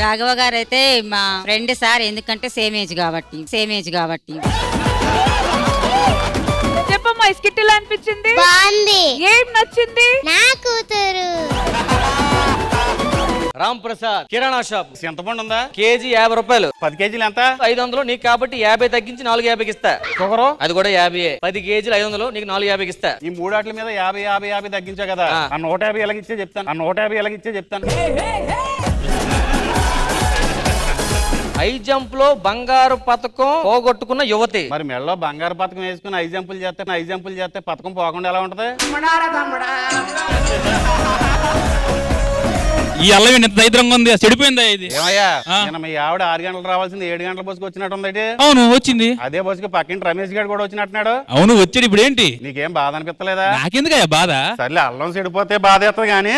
రాఘవ గారు అయితే మా ఫ్రెండ్ సార్, ఎందుకంటే సేమ్ ఏజ్ కాబట్టి. చెప్పమ్మా, ఈ స్కిట్ ఎలా అనిపించింది? బాగుంది. ఏం నచ్చింది? నా కూతురు. రామ్ ప్రసాద్ కిరాణా షాప్. చింతపండు ఉందా? కేజీ 50 రూపాయలు. 10 కేజీలు ఎంత? 500 నీకు కాబట్టి 50 తగ్గించి 450కి ఇస్తా. షుగరు అది కూడా 50. 10 కేజీలు 500 నీకు 450కి ఇస్తా. ఈ మూడాట్ల మీద 50 తగ్గించా కదా. ఆ 150 ఎలాగిచ్చే చెప్తాను. హై జంప్ లో బంగారు పథకం పోగొట్టుకున్న యువతి. మరి మెడలో బంగారు పథకం వేసుకుని 5 జంపులు చేస్తే పథకం పోకుండా ఎలా ఉంటది? ఈ అల్లం ఎంత దరిద్రంగా ఉంది, చెడిపోయిందా ఇది? ఏమయ్యా, నేను మీ ఆవిడ 6 గంటలు రావాల్సింది 7 గంటల బస్సుకు వచ్చినట్టుంది. అవును వచ్చింది. అదే బస్సుకి పక్కింటి రమేష్ గారు కూడా వచ్చినట్టున్నాడు. అవును వచ్చాడు. ఇప్పుడు ఏంటి? నీకేం బాధ అనిపిస్తలేదా? నాకెందుకయ్యా బాధ? సర్లే, అల్లం చెడిపోతే బాధ వేస్తుంది కానీ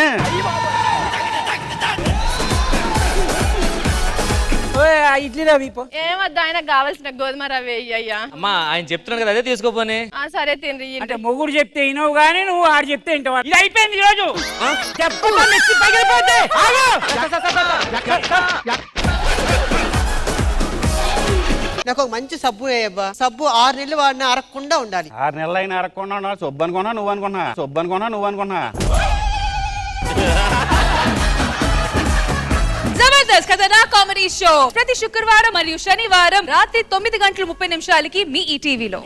ఇడ్లీ రవి ఏమద్దు, ఆయనకు కావాల్సిన గోధుమ రవ్వ అయ్యా. అమ్మా ఆయన చెప్తున్నాడు కదా, అదే తీసుకోపోని. సరే తిండ్రి. అంటే మొగుడు చెప్తే వినవు గానీ నువ్వు ఆడు చెప్తే వింటావా? ఇది అయిపోయింది ఈ రోజు. చెప్పకుండా మెచ్చి పగిలిపోతే ఆగు. నాకు ఒక మంచి సబ్బు వేయబ్బా. సబ్బు 6 నెలలు వాడినా అరగకుండా ఉండాలి. 6 నెలలు అయినా అరగకుండా ఉండాలి. సొబ్బు అనుకున్నా నువ్వు అనుకున్నా. జబర్దస్త్ కథనా కామెడీ షో ప్రతి శుక్రవారం మరియు శనివారం రాత్రి 9:30 మీ ఈటీవీలో.